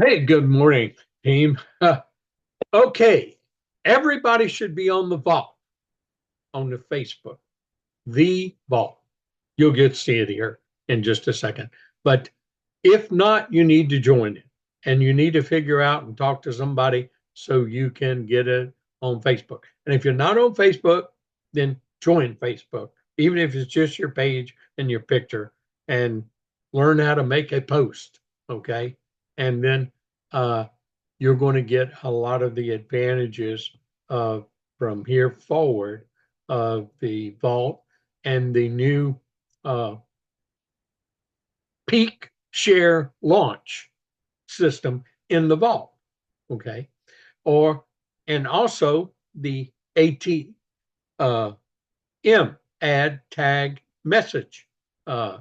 Hey, good morning, team. Okay, everybody should be on the vault on the Facebook, the vault. You'll get to see it here in just a second. But if not, you need to join it and you need to figure out and talk to somebody so you can get it on Facebook. And if you're not on Facebook, then join Facebook, even if it's just your page and your picture, and learn how to make a post. Okay. And then uh, you're going to get a lot of the advantages from here forward of the vault and the new uh, peak share launch system in the vault. Okay. Or, and also the AT uh, M add tag message. Uh,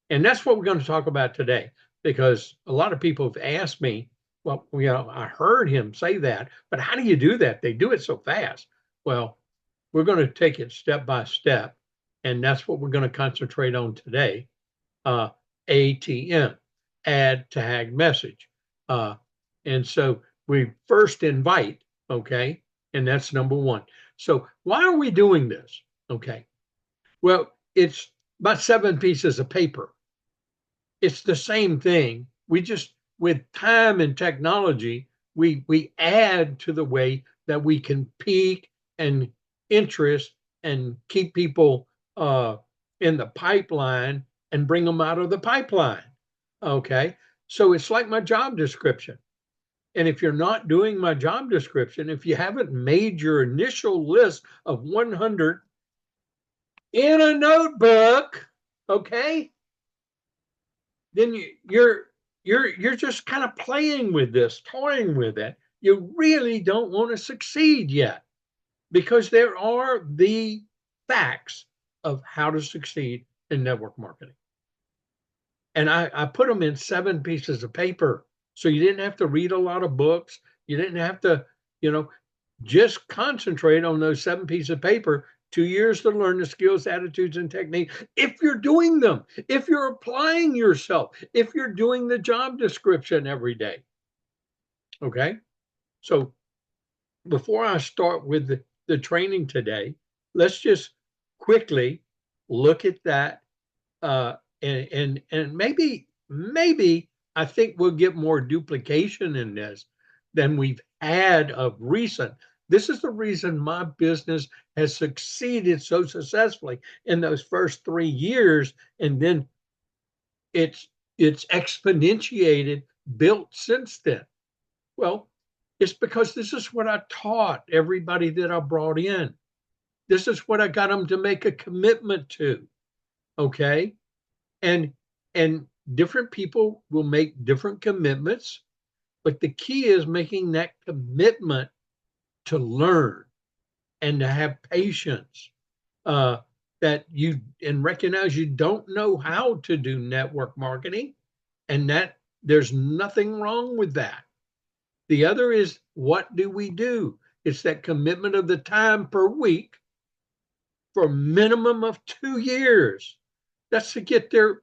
and that's what we're going to talk about today because a lot of people have asked me, well, I heard him say that, but how do you do that? They do it so fast. Well, we're going to take it step by step. And that's what we're going to concentrate on today. uh, ATM, add tag message. Uh, and so we first invite, okay, and that's number one. So why are we doing this? Okay, well, it's about 7 pieces of paper. It's the same thing. We just, with time and technology, we add to the way that we can peak and interest and keep people in the pipeline and bring them out of the pipeline. Okay, so it's like my job description. And if you're not doing my job description, if you haven't made your initial list of 100 in a notebook, okay, then you're just kind of playing with this, toying with it. You really don't want to succeed yet because there are the facts of how to succeed in network marketing. And I put them in 7 pieces of paper. So you didn't have to read a lot of books. You didn't have to, you know, just concentrate on those 7 pieces of paper. 2 years to learn the skills, attitudes, and techniques. If you're doing them, if you're applying yourself, if you're doing the job description every day. Okay. So before I start with the training today, let's just quickly look at that and maybe I think we'll get more duplication in this than we've had of recent. This is the reason my business has succeeded so successfully in those first 3 years, and then it's it's exponentiated, built since then. Well, it's because this is what I taught everybody that I brought in. This is what I got them to make a commitment to. Okay, and and different people will make different commitments, but the key is making that commitment to learn and to have patience, uh, that you and recognize you don't know how to do network marketing, and that there's nothing wrong with that. The other is, what do we do? It's that commitment of the time per week for a minimum of 2 years. That's to get your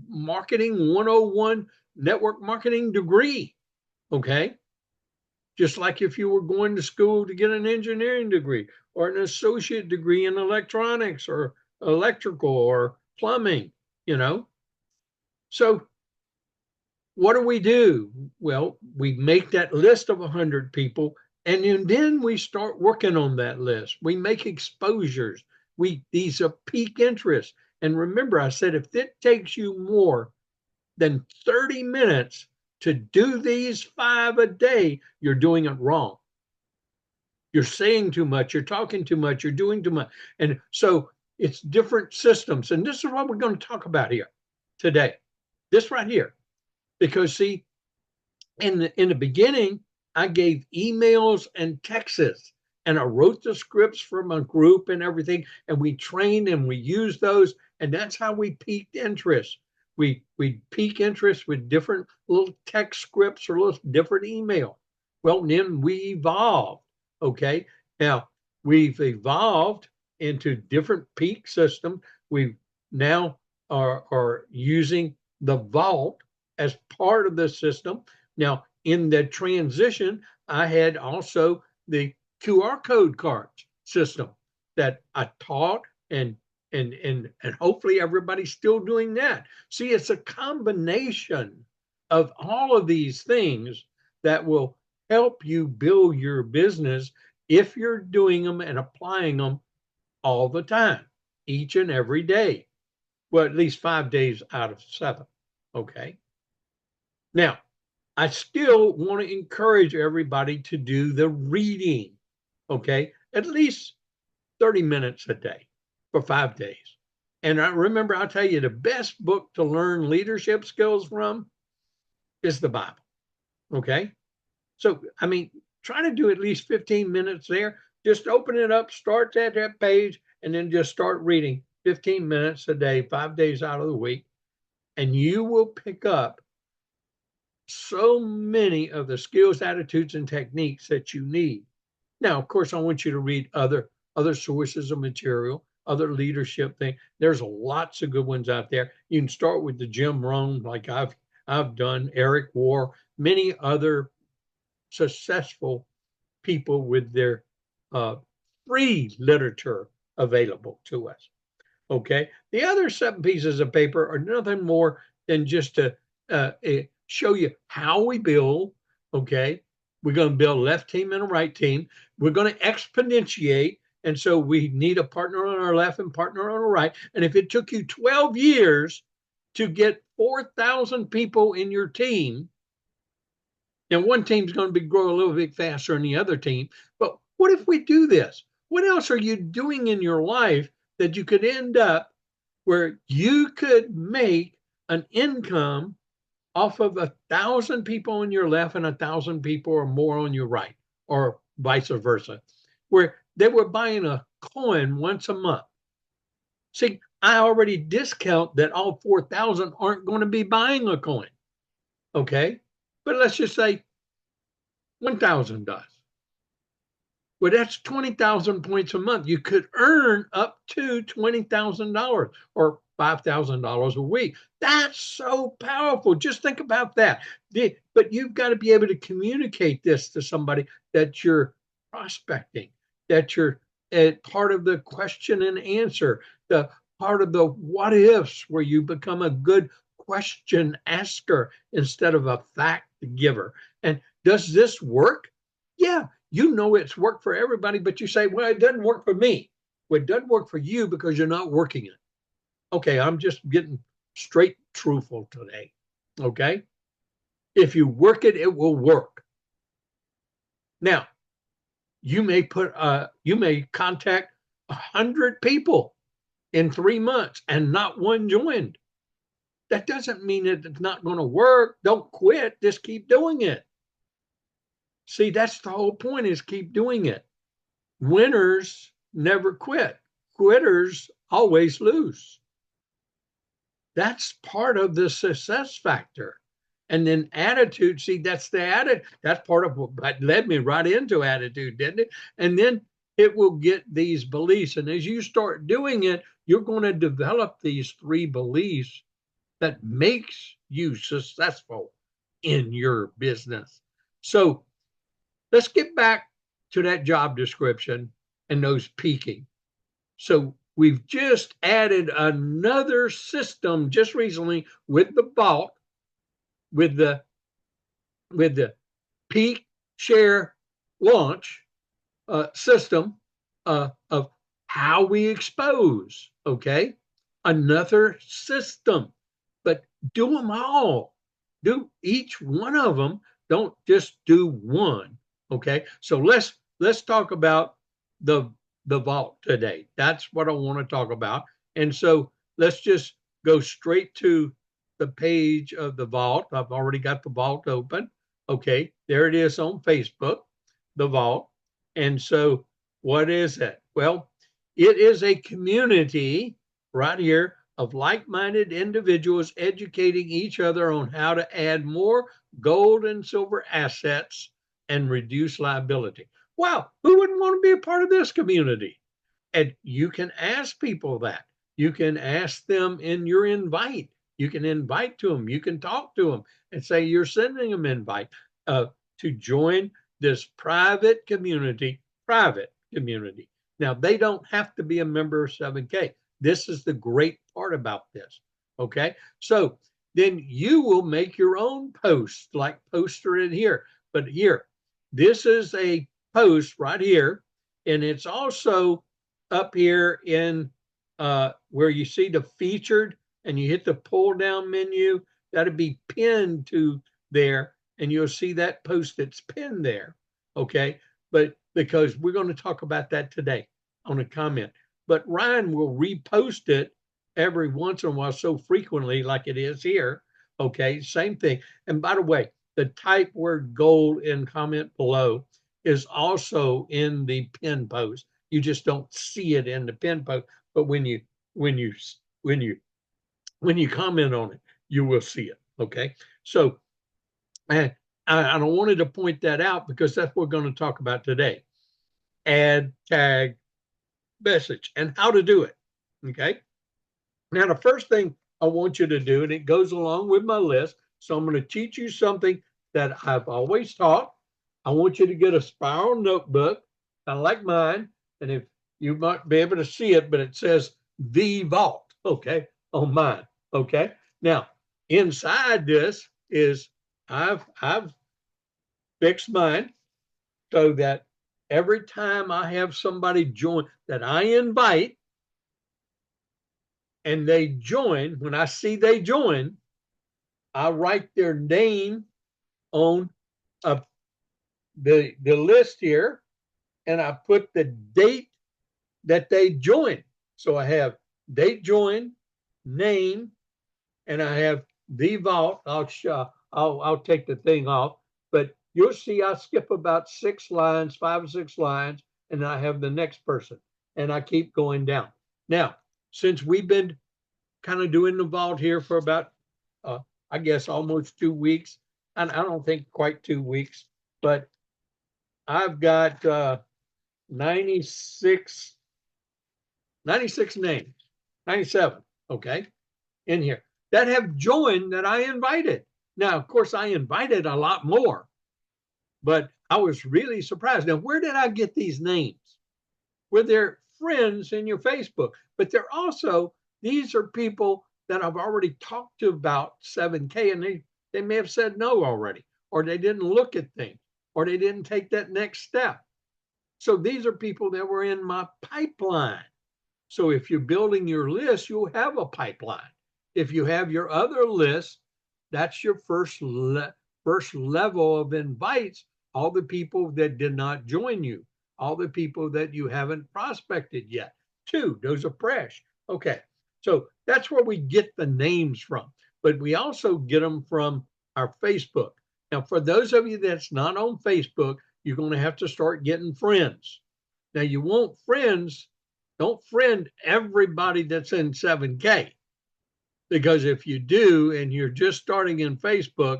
marketing 101 network marketing degree. Okay. Just like if you were going to school to get an engineering degree or an associate degree in electronics or electrical or plumbing, you know. So what do we do? Well, we make that list of 100 people, and then we start working on that list. We make exposures. These are peak interest. And remember, I said if it takes you more than 30 minutes to do these 5 a day, you're doing it wrong. You're saying too much, you're talking too much, you're doing too much. And so it's different systems. And this is what we're going to talk about here today. This right here. Because see, in the beginning, I gave emails and texts, and I wrote the scripts from a group and everything, and we trained and we used those, and that's how we piqued interest. We peak interest with different little text scripts or little different email. Well, then we evolved. Okay, now we've evolved into different peak systems. We now are using the vault, as part of the system. Now, in the transition, I had also the QR code cards system that I taught, and hopefully everybody's still doing that. See, it's a combination of all of these things that will help you build your business if you're doing them and applying them all the time, each and every day. Well, at least 5 days out of 7. Okay. Now, I still want to encourage everybody to do the reading. Okay. At least 30 minutes a day for 5 days. And I remember, I'll tell you, the best book to learn leadership skills from is the Bible. Okay. So, I mean, try to do at least 15 minutes there. Just open it up, start at that page, and then just start reading 15 minutes a day, 5 days out of the week. And you will pick up so many of the skills, attitudes, and techniques that you need. Now, of course, I want you to read other sources of material, other leadership things. There's lots of good ones out there. You can start with the Jim Rohn, like I've done, Eric War, many other successful people with their free literature available to us. Okay. The other 7 pieces of paper are nothing more than just to show you how we build. Okay. We're going to build a left team and a right team. We're going to exponentiate. And so we need a partner on our left and partner on our right. And if it took you 12 years to get 4,000 people in your team, now one team's going to grow a little bit faster than the other team. But what if we do this? What else are you doing in your life that you could end up where you could make an income off of 1,000 people on your left and 1,000 people or more on your right, or vice versa, where they were buying a coin once a month? See, I already discount that all 4,000 aren't going to be buying a coin. Okay. But let's just say 1,000 does. Well, that's 20,000 points a month. You could earn up to $20,000 or $5,000 a week. That's so powerful. Just think about that. But you've got to be able to communicate this to somebody that you're prospecting, that you're part of the question and answer, the part of the what ifs, where you become a good question asker instead of a fact giver. And does this work? Yeah, you know it's worked for everybody, but you say, well, it doesn't work for me. Well, it doesn't work for you because you're not working it. Okay, I'm just getting straight truthful today. Okay? If you work it, it will work. Now, you may contact 100 people in 3 months and not one joined. That doesn't mean that it's not going to work. Don't quit. Just keep doing it. See, that's the whole point, is keep doing it. Winners never quit. Quitters always lose. That's part of the success factor. And then attitude, see, that's the attitude. That's part of what led me right into attitude, didn't it? And then it will get these beliefs. And as you start doing it, you're going to develop these 3 beliefs that makes you successful in your business. So let's get back to that job description and those peaking. So we've just added another system just recently with the vault, with the peak share launch system of how we expose. Okay, another system, but do them all. Do each one of them. Don't just do one. Okay, so let's talk about the vault today. That's what I want to talk about. And so let's just go straight to the page of the vault. I've already got the vault open. Okay, there it is on Facebook, the vault. And so what is it? Well, it is a community right here of like-minded individuals educating each other on how to add more gold and silver assets and reduce liability. Wow, who wouldn't want to be a part of this community? And you can ask people that. You can ask them in your invite. You can invite to them. You can talk to them and say you're sending them invite to join this private community. Private community. Now they don't have to be a member of 7K. This is the great part about this. Okay, so then you will make your own post, like poster in here. But here, this is a post right here, and it's also up here in where you see the featured, and you hit the pull down menu. That'll be pinned to there, and you'll see that post that's pinned there. Okay, but because we're going to talk about that today on a comment, but Ryan will repost it every once in a while, so frequently, like it is here. Okay, same thing. And by the way, the type word gold in comment below is also in the pin post. You just don't see it in the pin post, but when you when you when you when you comment on it, you will see it. Okay, so and I wanted to point that out because that's what we're going to talk about today. Add, tag, message, and how to do it. Okay. Now, the first thing I want you to do, and it goes along with my list, so I'm going to teach you something that I've always taught. I want you to get a spiral notebook, kind of like mine, and if you might be able to see it, but it says the vault, okay, on mine, okay. Now, inside this is I've fixed mine so that every time I have somebody join that I invite, and they join, when I see they join, I write their name on the list here, and I put the date that they join. So I have date join, name, and I have the vault. I'll take the thing off, but you'll see I skip about 6 lines, 5 or 6 lines, and I have the next person, and I keep going down. Now, since we've been kind of doing the vault here for about, I guess, almost 2 weeks, and I don't think quite 2 weeks, but I've got 96 names, 97, okay, in here that have joined that I invited. Now, of course, I invited a lot more, but I was really surprised. Now, where did I get these names? Well, they're friends in your Facebook, but they're also, these are people that I've already talked to about 7K, and they may have said no already, or they didn't look at things, or they didn't take that next step. So these are people that were in my pipeline. So if you're building your list, you'll have a pipeline. If you have your other list, that's your first level of invites, all the people that did not join you, all the people that you haven't prospected yet. 2, those are fresh. Okay, so that's where we get the names from, but we also get them from our Facebook. Now, for those of you that's not on Facebook, you're going to have to start getting friends. Now, you want friends. Don't friend everybody that's in 7K, because if you do and you're just starting in Facebook,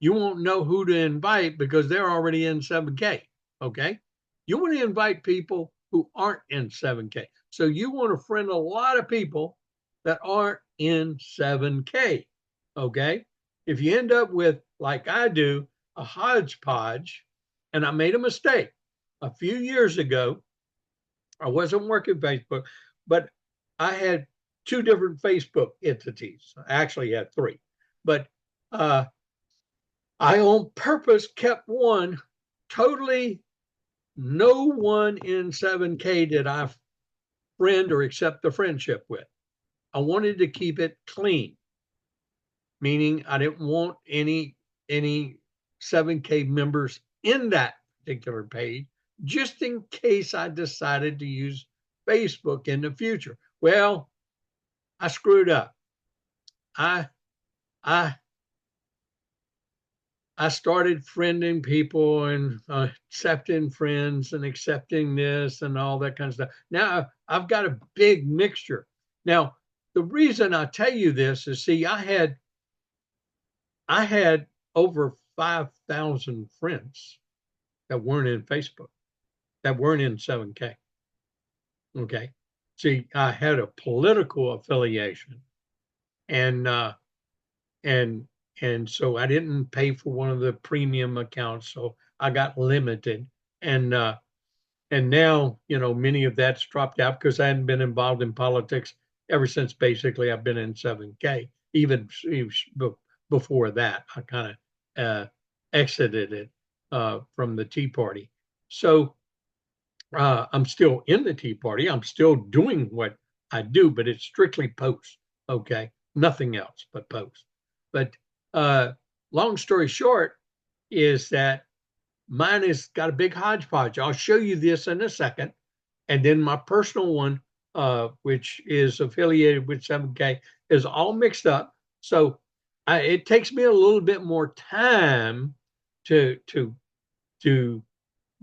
you won't know who to invite because they're already in 7K. Okay. You want to invite people who aren't in 7K. So you want to friend a lot of people that aren't in 7K. Okay. If you end up with, like I do, a hodgepodge, and I made a mistake a few years ago. I wasn't working Facebook, but I had 2 different Facebook entities. I actually had 3, but I on purpose kept one totally. No one in 7K did I friend or accept the friendship with. I wanted to keep it clean, meaning I didn't want any 7K members in that particular page, just in case I decided to use Facebook in the future. Well, I screwed up. I I I started friending people and accepting friends and accepting this and all that kind of stuff. Now I've got a big mixture. Now, the reason I tell you this is, see, I had over 5,000 friends that weren't in Facebook, that weren't in 7K. Okay. See, I had a political affiliation, and and and so I didn't pay for one of the premium accounts, so I got limited. And now, many of that's dropped out because I hadn't been involved in politics ever since basically I've been in 7K. Even before that, I kind of exited it from the Tea Party. So I'm still in the Tea Party. I'm still doing what I do, but it's strictly post. Okay, nothing else but post. But uh, long story short is that mine has got a big hodgepodge. I'll show you this in a second. And then my personal one, which is affiliated with 7K, is all mixed up. So it takes me a little bit more time to to to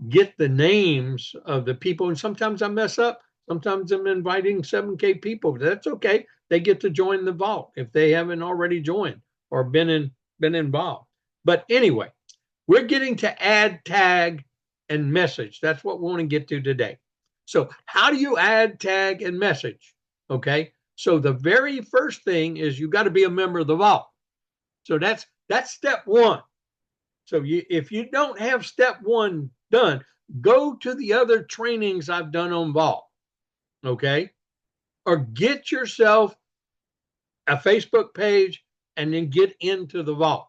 get the names of the people. And sometimes I mess up. Sometimes I'm inviting 7K people. That's okay. They get to join the vault if they haven't already joined or been involved. But anyway, we're getting to add, tag, and message. That's what we want to get to today. So how do you add, tag, and message? Okay. So the very first thing is you got to be a member of the vault. So that's step one. So if you don't have step one done, go to the other trainings I've done on vault. Okay. Or get yourself a Facebook page and then get into the vault.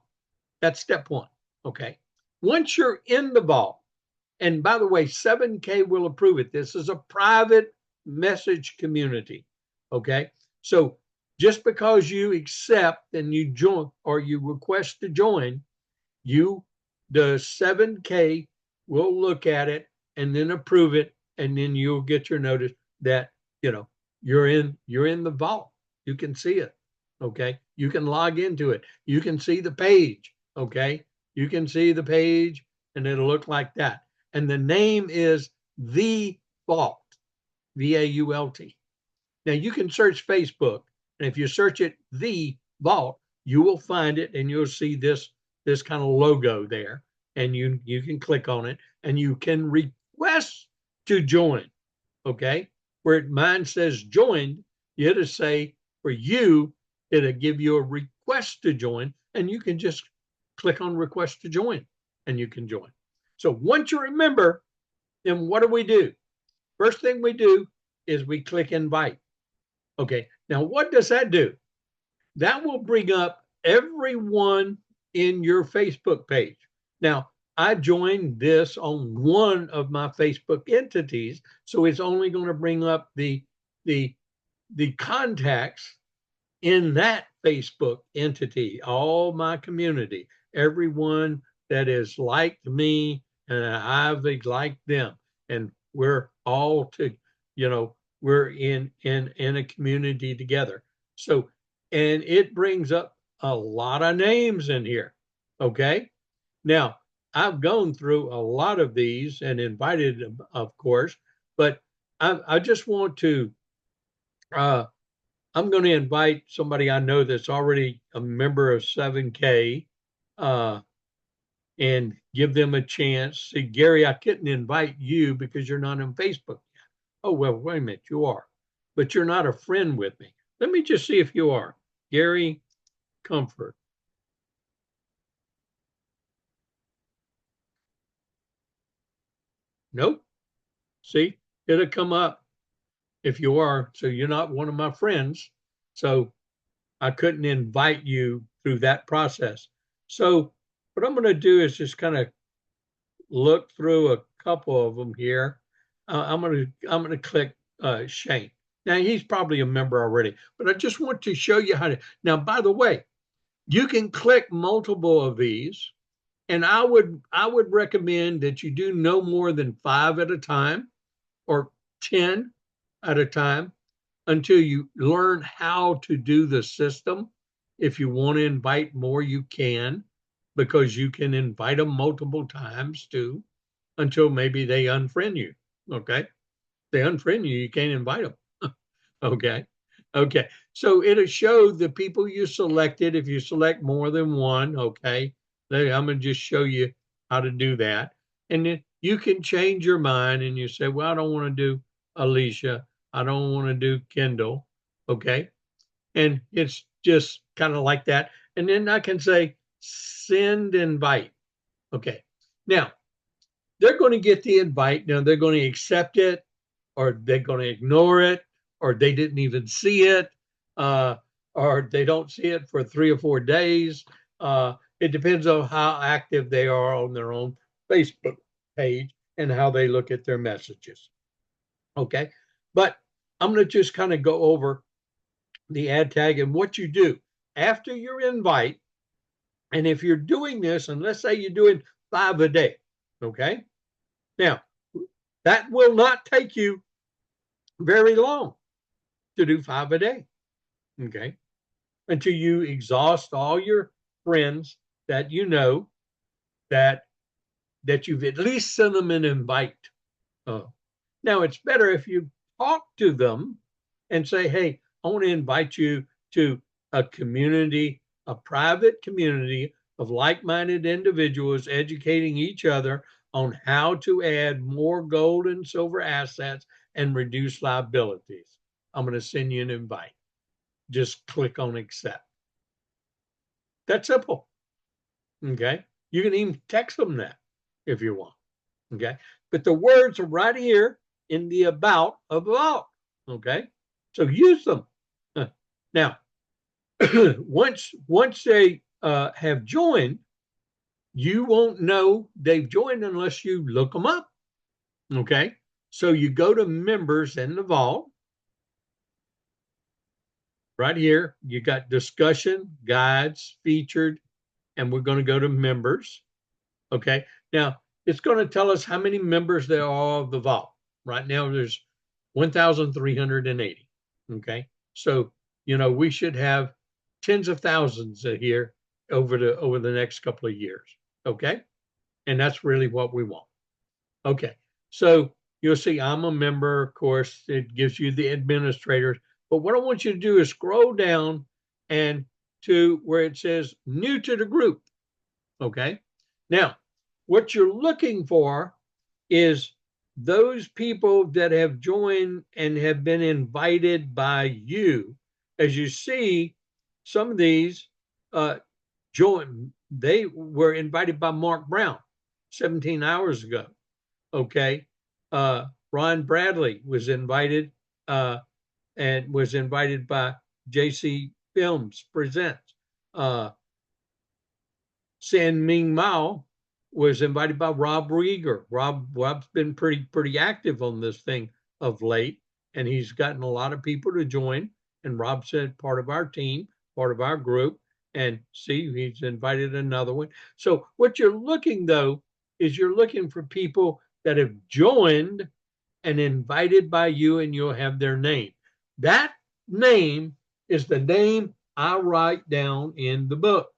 That's step one. Okay. Once you're in the vault, and by the way, 7K will approve it. This is a private message community. Okay. So just because you accept and you join or you request to join, the 7K will look at it and then approve it, and then you'll get your notice that you're in the vault. You can see it. Okay. You can log into it. You can see the page. Okay. You can see the page and it'll look like that. And the name is The Vault, VAULT. Now you can search Facebook, and if you search it, The Vault, you will find it, and you'll see this kind of logo there, and you can click on it, and you can request to join. Okay, where mine says joined, it'll say for you, it'll give you a request to join, and you can just click on request to join, and you can join. So once you remember, then what do? First thing we do is we click invite. Okay, now what does that do? That will bring up everyone in your Facebook page. Now, I joined this on one of my Facebook entities, so it's only going to bring up the contacts in that Facebook entity, all my community, everyone that has liked me and I've liked them, and we're all we're in a community together. So, and it brings up a lot of names in here. Okay, now I've gone through a lot of these and invited them, of course, but I just want to. I'm going to invite somebody I know that's already a member of 7K and give them a chance. See, Gary, I couldn't invite you because you're not on Facebook yet. Oh, well, wait a minute, you are, but you're not a friend with me. Let me just see if you are. Gary Comfort. Nope. See, it'll come up if you are. So you're not one of my friends. So I couldn't invite you through that process. So what I'm going to do is just kind of look through a couple of them here. I'm going to click Shane. Now he's probably a member already, but I just want to show you how to. Now, by the way, you can click multiple of these, and I would recommend that you do no more than 5 at a time or 10 at a time until you learn how to do the system. If you want to invite more, you can, because you can invite them multiple times too, until maybe they unfriend you. Okay. They unfriend you, you can't invite them. Okay. Okay. So it'll show the people you selected if you select more than one. Okay. I'm going to just show you how to do that. And then you can change your mind and you say, well, I don't want to do Alicia. I don't want to do Kendall. Okay. And it's just kind of like that. And then I can say send invite. Okay. Now, they're going to get the invite. Now, they're going to accept it, or they're going to ignore it, or they didn't even see it, uh, or they don't see it for 3 or 4 days. It depends on how active they are on their own Facebook page and how they look at their messages. Okay. But I'm going to just kind of go over the ad tag and what you do after your invite. And if you're doing this, and let's say you're doing 5 a day, okay? Now, that will not take you very long to do 5 a day, okay? Until you exhaust all your friends that you know that you've at least sent them an invite. Now, it's better if you talk to them and say, hey, I want to invite you to a community, a private community of like-minded individuals educating each other on how to add more gold and silver assets and reduce liabilities. I'm going to send you an invite. Just click on accept. That's simple. Okay. You can even text them that if you want. Okay. But the words are right here in the about of Vault. Okay. So use them. Now, once they have joined, you won't know they've joined unless you look them up. Okay. So you go to members in the Vault. Right here, you got discussion, guides, featured, and we're going to go to members. Okay. Now, it's going to tell us how many members there are of the Vault. Right now, there's 1,380. Okay. So, we should have tens of thousands here over the next couple of years. Okay. And that's really what we want. Okay. So you'll see I'm a member. Of course, it gives you the administrators. But what I want you to do is scroll down and to where it says new to the group. Okay. Now, what you're looking for is those people that have joined and have been invited by you. As you see, some of these they were invited by Mark Brown 17 hours ago. Okay. Ron Bradley was invited and was invited by JC Films Presents. San Ming Mao was invited by Rob Rieger. Rob's been pretty active on this thing of late, and he's gotten a lot of people to join. And Rob said part of our team, part of our group, and see, he's invited another one. So what you're looking though is you're looking for people that have joined and invited by you, and you'll have their name. That name is the name I write down in the book.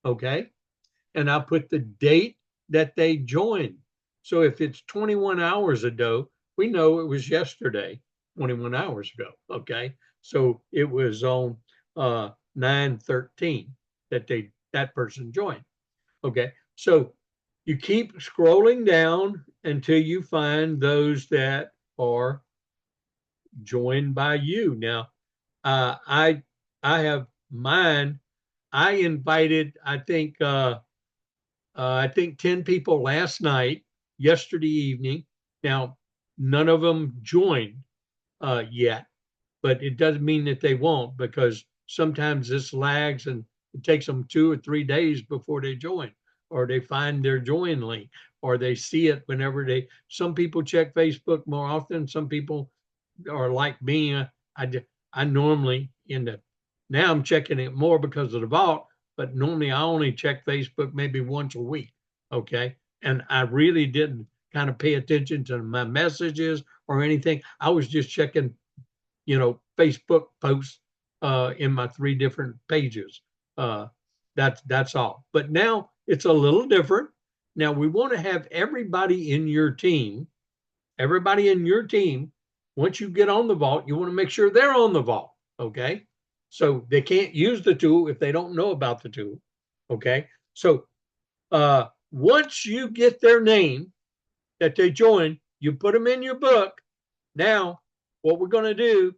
Okay. And I'll put the date that they joined. So if it's 21 hours ago, we know it was yesterday, 21 hours ago. Okay. So it was on 9/13 that person joined. Okay. So you keep scrolling down until you find those that are joined by you. Now, I have mine. I invited, I think 10 people last night, yesterday evening. Now, none of them joined yet, but it doesn't mean that they won't, because sometimes this lags and it takes them 2 or 3 days before they join, or they find their join link, or they see it whenever some people check Facebook more often. Some people are like me. I normally now I'm checking it more because of the Vault, but normally I only check Facebook maybe once a week. Okay. And I really didn't kind of pay attention to my messages or anything. I was just checking, Facebook posts in my 3 different pages. That's all. But now it's a little different. Now we want to have everybody in your team, once you get on the Vault, you want to make sure they're on the Vault. Okay. So they can't use the tool if they don't know about the tool. Okay. So once you get their name that they join, you put them in your book. Now, what we're going to do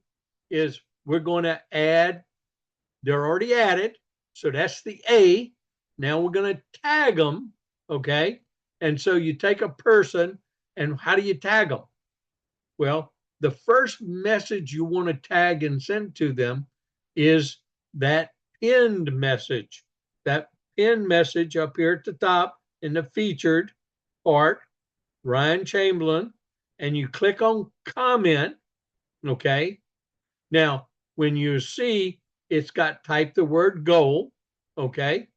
is we're going to add, they're already added. So that's the A. Now we're going to tag them. Okay. And so you take a person, and how do you tag them? Well, the first message you want to tag and send to them is that pinned message. That pinned message up here at the top in the featured part, Ryan Chamberlin, and you click on comment. Okay. Now, when you see it's got type the word goal, okay,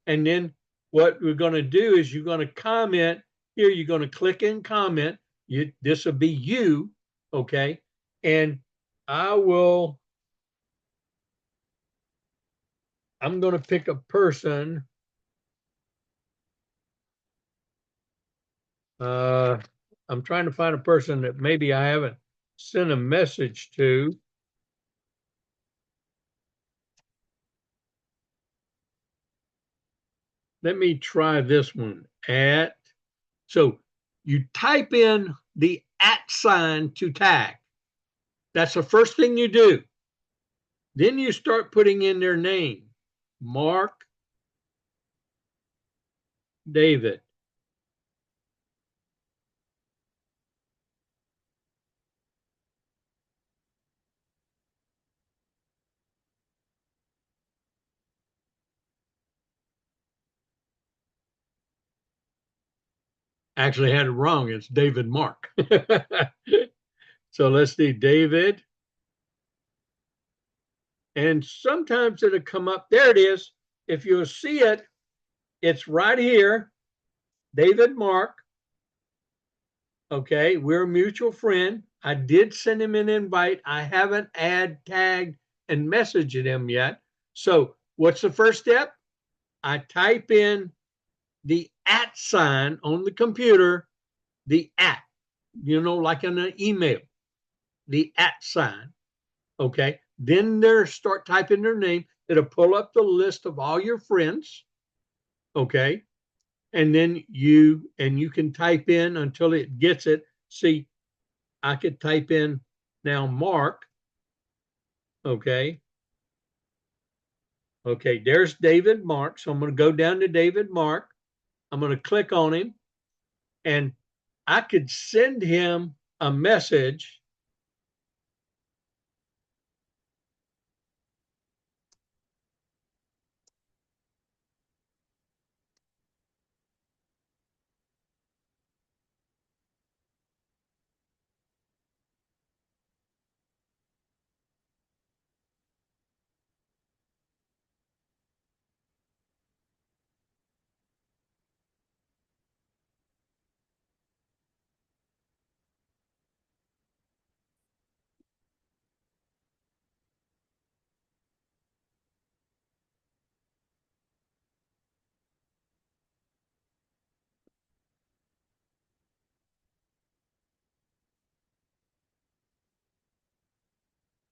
and then what we're going to do is you're going to comment here. You're going to click in comment. This will be you, okay, and I will. I'm going to pick a person. Uh, I'm trying to find a person that maybe I haven't sent a message to. Let me try this one. So you type in the @ sign to tag. That's the first thing you do. Then you start putting in their name. Mark David. Actually had it wrong. It's David Mark. So let's see, David. And sometimes it'll come up. There it is. If you'll see it, it's right here. David Mark. Okay, we're a mutual friend. I did send him an invite. I haven't tagged, and messaged him yet. So what's the first step? I type in the @ sign on the computer, the @ like in an email, the @ sign. Okay. Then they start typing their name. It'll pull up the list of all your friends. Okay. And then you can type in until it gets it. See, I could type in now Mark. Okay. Okay. There's David Mark. So I'm going to go down to David Mark. I'm going to click on him, and I could send him a message.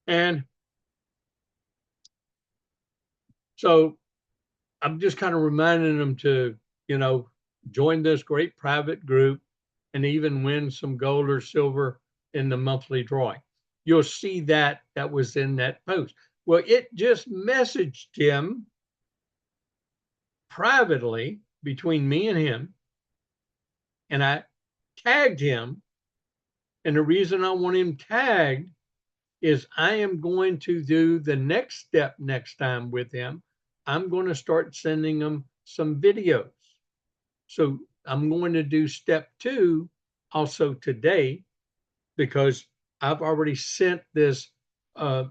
And so I'm just kind of reminding them to, you know, join this great private group and even win some gold or silver in the monthly drawing. You'll see that was in that post. Well, it just messaged him privately between me and him, and I tagged him. And the reason I want him tagged is I am going to do the next step next time with him. I'm going to start sending him some videos. So I'm going to do step 2 also today, because I've already sent this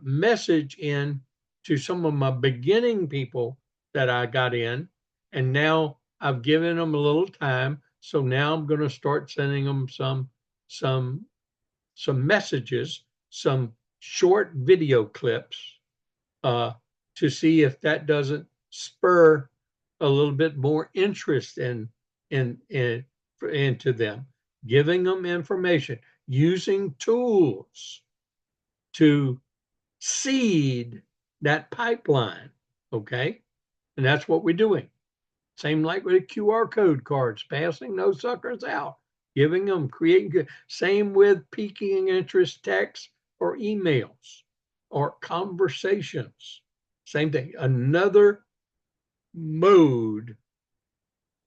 message in to some of my beginning people that I got in, and now I've given them a little time. So now I'm going to start sending them some messages, some short video clips, uh, to see if that doesn't spur a little bit more interest into them, giving them information, using tools to seed that pipeline. Okay. And that's what we're doing. Same like with QR code cards, passing those suckers out, giving them, creating. Same with piquing interest texts or emails or conversations. Same thing. Another mode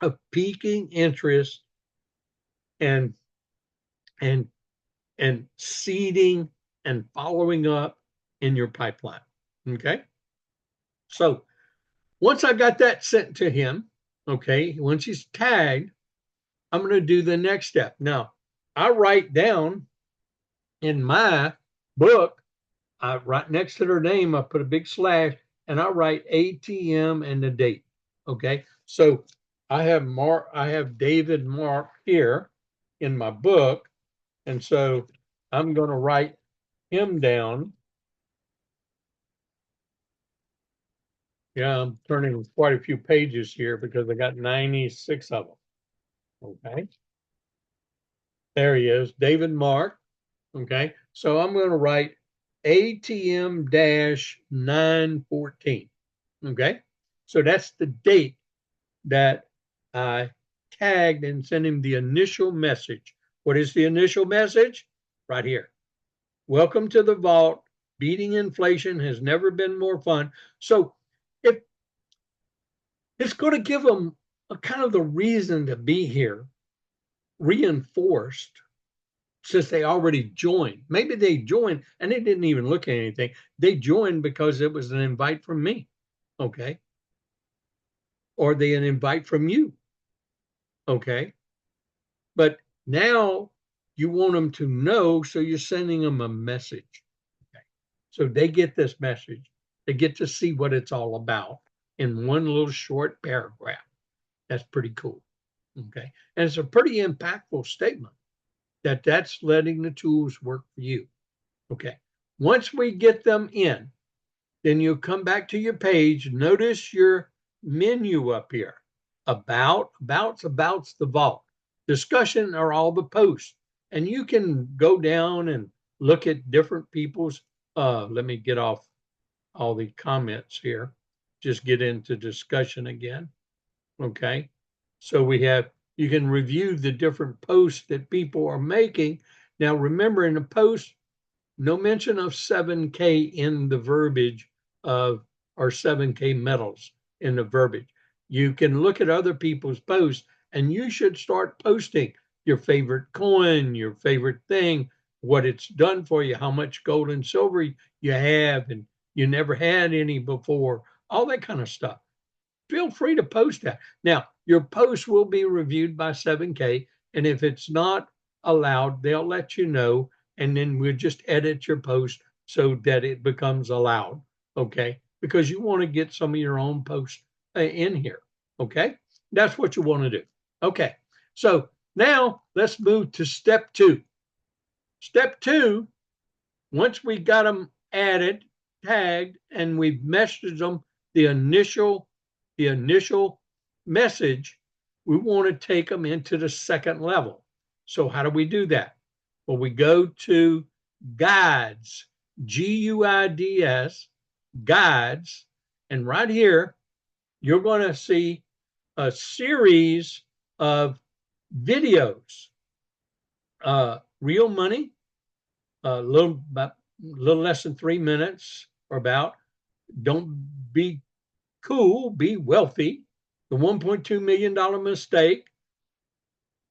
of piquing interest and and and seeding and following up in your pipeline. Okay. So once I got that sent to him, okay, once he's tagged, I'm going to do the next step. Now, I write down in my book, I write next to their name, I put a big slash and I write ATM and the date. Okay. So I have David Mark here in my book. And so I'm going to write him down. Yeah, I'm turning quite a few pages here because I got 96 of them. Okay. There he is, David Mark. Okay. So I'm going to write ATM 914. Okay. So that's the date that I tagged and sent him the initial message. What is the initial message? Right here. Welcome to the vault. Beating inflation has never been more fun. So if it's going to give them a kind of the reason to be here, reinforced since they already joined. Maybe they joined and they didn't even look at anything. They joined because it was an invite from me. Okay. Or they an invite from you. Okay. But now you want them to know, so you're sending them a message. Okay. So they get this message. They get to see what it's all about in one little short paragraph. That's pretty cool. Okay. And it's a pretty impactful statement that's letting the tools work for you. Okay. Once we get them in, then you come back to your page. Notice your menu up here. Abouts the vault. Discussion are all the posts. And you can go down and look at different people's. Let me get off all the comments here. Just get into discussion again. Okay. So you can review the different posts that people are making. Now, remember in the post, no mention of 7K in the verbiage of our 7K metals in the verbiage. You can look at other people's posts and you should start posting your favorite coin, your favorite thing, what it's done for you, how much gold and silver you have, and you never had any before, all that kind of stuff. Feel free to post that. Now, your post will be reviewed by 7K, and if it's not allowed, they'll let you know, and then we'll just edit your post so that it becomes allowed, okay? Because you want to get some of your own posts in here, okay? That's what you want to do. Okay, so now let's move to step two. Step two, once we got them added, tagged, and we've messaged them the initial message, we want to take them into the second level. So how do we do that? Well, we go to guides, GUIDS, guides, and right here, you're going to see a series of videos, real money, a little less than 3 minutes, or about don't be cool, be wealthy, the $1.2 million mistake,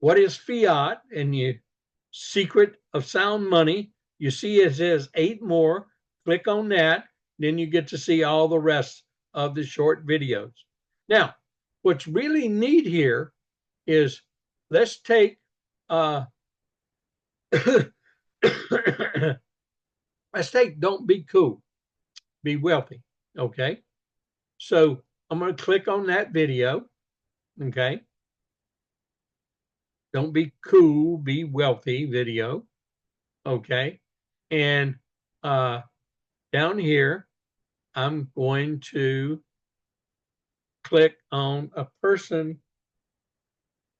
what is fiat, and the secret of sound money. You see it says 8 more. Click on that. Then you get to see all the rest of the short videos. Now, what's really neat here is let's take let's take don't be cool, be wealthy. Okay. So I'm going to click on that video. Okay. Don't be cool, be wealthy video. Okay. And down here, I'm going to click on a person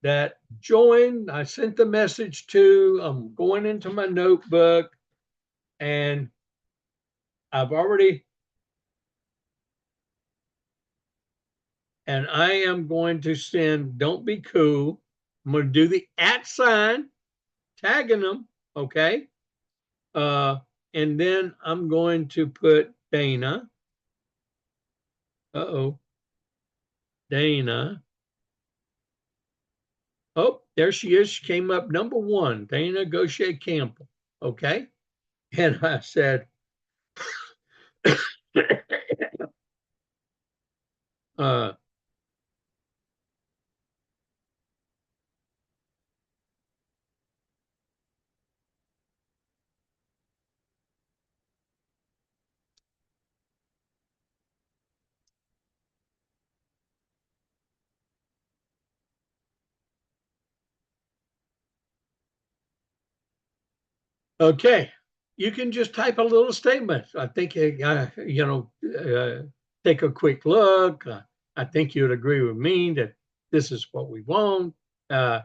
that joined. I sent the message to, I'm going into my notebook and I've already, and I am going to send, don't be cool. I'm going to do the @ sign, tagging them. Okay. And then I'm going to put Dana. Uh-oh. Dana. Oh, there she is. She came up number one, Dana Gaucher Campbell. Okay. And I said, uh, okay, you can just type a little statement. I think, take a quick look. I think you'd agree with me that this is what we want. Uh,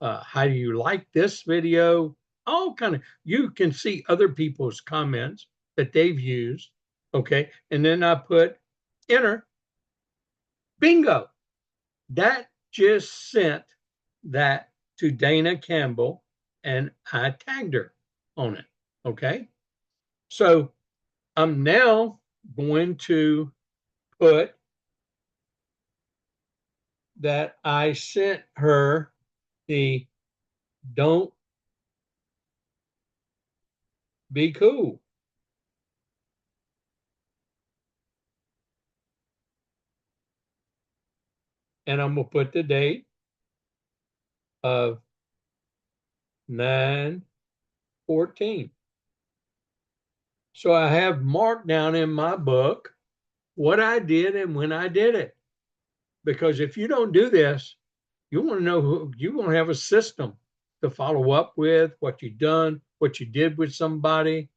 how do you like this video? All kind of, you can see other people's comments that they've used. Okay. And then I put enter, bingo. That just sent that to Dana Campbell and I tagged her on it. Okay. So I'm now going to put that I sent her the don't be cool. And I'm going to put the date of 9/14. So I have marked down in my book what I did and when I did it. Because if you don't do this, you want to know who you want to have a system to follow up with what you've done, what you did with somebody.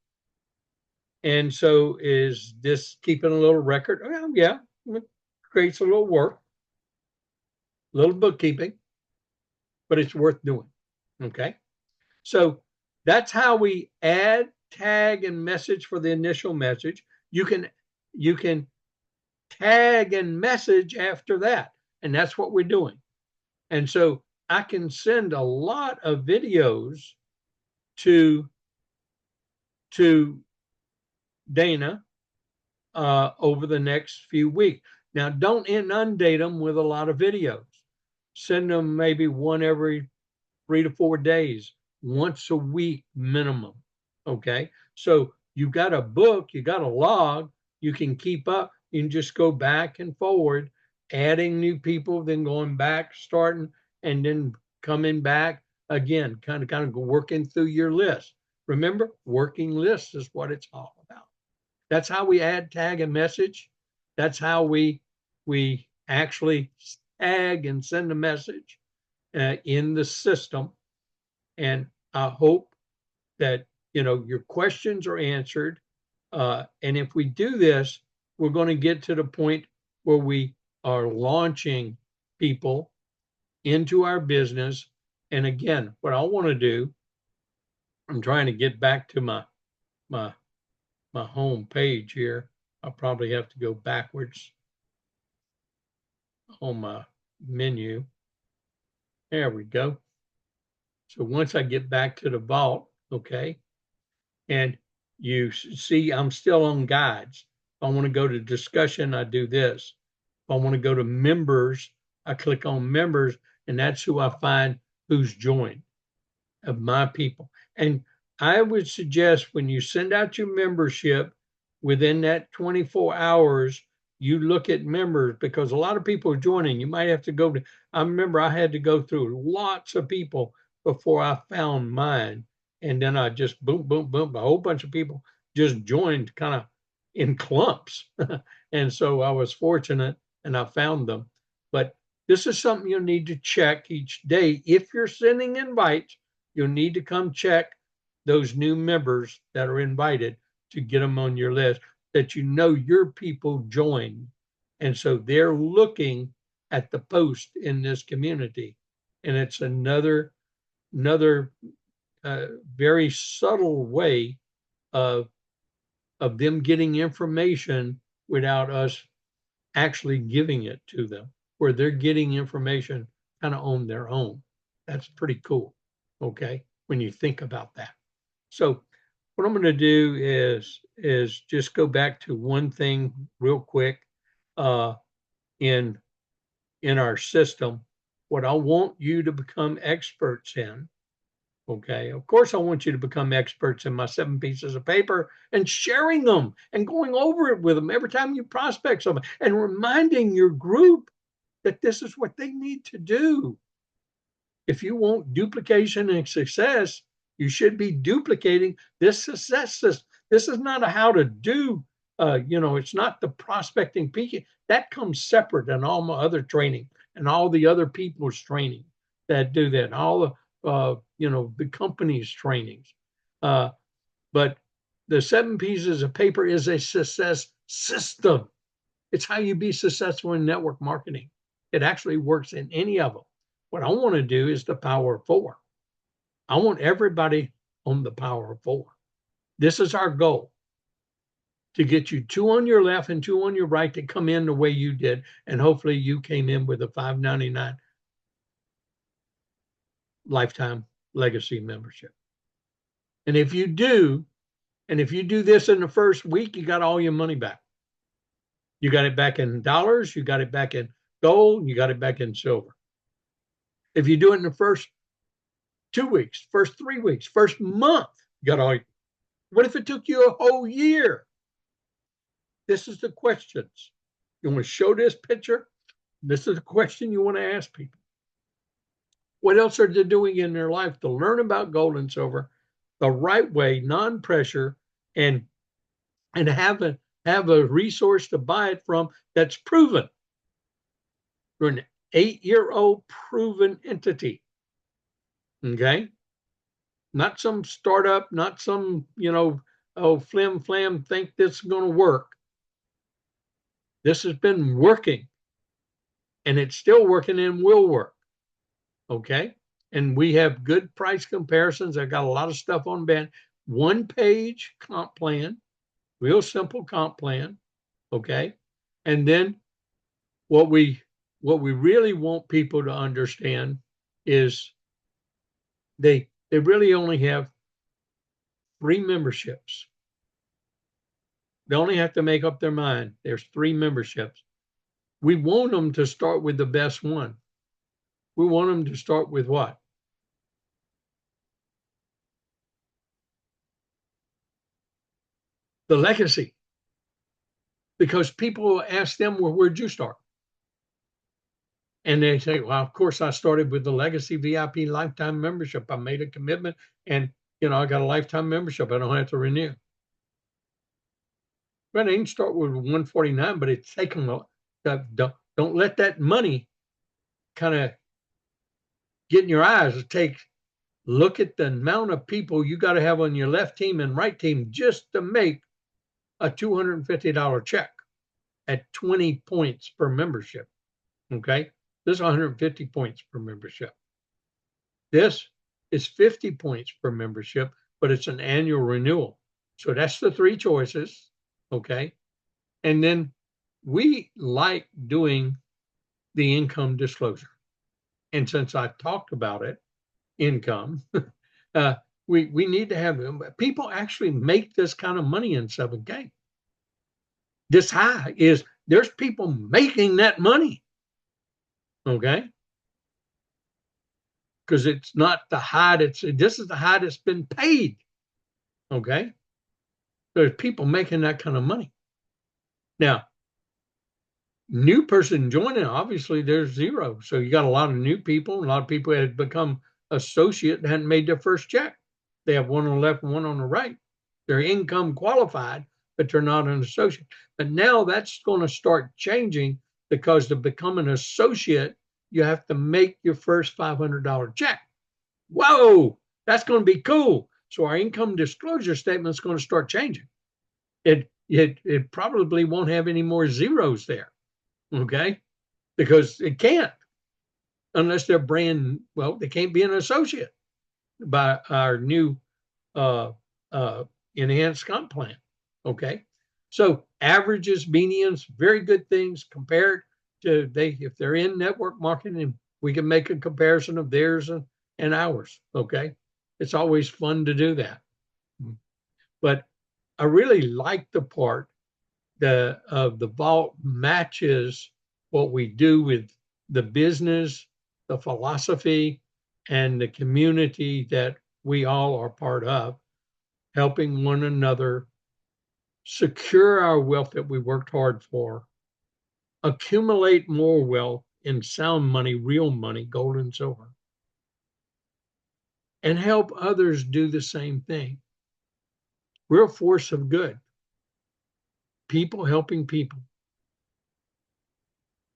And so is this keeping a little record? Well, yeah, it creates a little work, a little bookkeeping, but it's worth doing. Okay. So that's how we add, tag, and message for the initial message. You can tag and message after that. And that's what we're doing. And so I can send a lot of videos to to Dana over the next few weeks. Now, don't inundate them with a lot of videos. Send them maybe one every 3 to 4 days, once a week minimum. Okay. So you've got a book, you got a log, you can keep up. You can just go back and forward, adding new people, then going back, starting, and then coming back again, kind of working through your list. Remember, working lists is what it's all about. That's how we add, tag, and message. That's how we actually tag and send a message in the system. And I hope that your questions are answered. And if we do this, we're going to get to the point where we are launching people into our business. And again, what I want to do, I'm trying to get back to my my home page here. I'll probably have to go backwards on my menu. There we go. So once I get back to the vault, okay, and you see I'm still on guides. If I want to go to discussion, I do this. If I want to go to members, I click on members, and that's who I find who's joined of my people. And I would suggest when you send out your membership within that 24 hours, you look at members because a lot of people are joining. You might have to go to, I remember I had to go through lots of people before I found mine. And then I just boom, boom, boom, a whole bunch of people just joined kind of in clumps. And so I was fortunate and I found them. But this is something you'll need to check each day. If you're sending invites, you'll need to come check those new members that are invited to get them on your list that your people join. And so they're looking at the post in this community. And it's another very subtle way of them getting information without us actually giving it to them, where they're getting information kind of on their own. That's pretty cool. Okay. When you think about that. So what I'm going to do is just go back to one thing real quick. In in our system what I want you to become experts in. Okay. Of course, I want you to become experts in my 7 pieces of paper and sharing them and going over it with them every time you prospect something and reminding your group that this is what they need to do. If you want duplication and success, you should be duplicating this success system. This is not a how to do, it's not the prospecting peak. That comes separate in all my other training and all the other people's training that do that, and all the company's trainings. But the 7 pieces of paper is a success system. It's how you be successful in network marketing. It actually works in any of them. What I want to do is the power of 4. I want everybody on the power of 4. This is our goal, to get you 2 on your left and 2 on your right to come in the way you did. And hopefully you came in with a $5.99 lifetime legacy membership. And if you do this in the first week, you got all your money back. You got it back in dollars, you got it back in gold, you got it back in silver. If you do it in the first 2 weeks, first 3 weeks, first month, you got all. What if it took you a whole year? This is the questions. You want to show this picture? This is the question you want to ask people. What else are they doing in their life to learn about gold and silver the right way, non-pressure, and have a resource to buy it from that's proven? You're an 8-year-old proven entity. Okay? Not some startup, not some, flim flam think this is going to work. This has been working, and it's still working and will work. Okay? And we have good price comparisons. I've got a lot of stuff on band. 1-page comp plan, real simple comp plan. Okay? And then what we really want people to understand is they really only have 3 memberships. They only have to make up their mind. There's 3 memberships. We want them to start with the best one. We want them to start with what? The legacy. Because people ask them, well, where'd you start? And they say, well, of course, I started with the Legacy VIP lifetime membership. I made a commitment, and, I got a lifetime membership. I don't have to renew. But they can start with 149, but it's taken, don't let that money kind of get in your eyes. Look at the amount of people you got to have on your left team and right team just to make a $250 check at 20 points per membership. Okay? This is 150 points per membership. This is 50 points per membership, but it's an annual renewal. So that's the 3 choices. Okay? And then we like doing the income disclosure. And since I talked about it, income, we need to have people actually make this kind of money in 7K. This high is, there's people making that money. Okay? Because it's not the high this is the high that's been paid. Okay? There's people making that kind of money. Now, new person joining, obviously there's 0. So you got a lot of new people. A lot of people had become associate and hadn't made their first check. They have 1 on the left and 1 on the right. They're income qualified, but they're not an associate. But now that's going to start changing, because to become an associate, you have to make your first $500 check. Whoa, that's going to be cool. So our income disclosure statement is going to start changing. It probably won't have any more zeros there. Okay? Because it can't, unless they're they can't be an associate by our new enhanced comp plan. Okay? So averages, medians, very good things compared to if they're in network marketing, we can make a comparison of theirs and ours. Okay? It's always fun to do that. But I really like the part the vault matches what we do with the business, the philosophy, and the community that we all are part of, helping one another secure our wealth that we worked hard for, accumulate more wealth in sound money, real money, gold and silver, and help others do the same thing. We're a force of good, people helping people.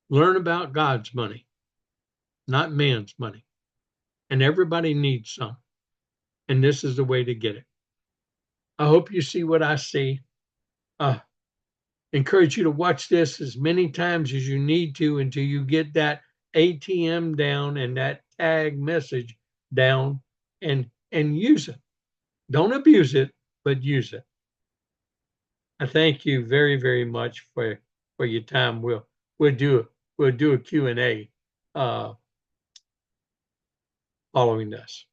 Learn about God's money, not man's money. And everybody needs some. And this is the way to get it. I hope you see what I see. Uh, Encourage you to watch this as many times as you need to until you get that ATM down and that tag message down and use it. Don't abuse it, but use it. I thank you very, very much for your time. We'll do a Q&A following this.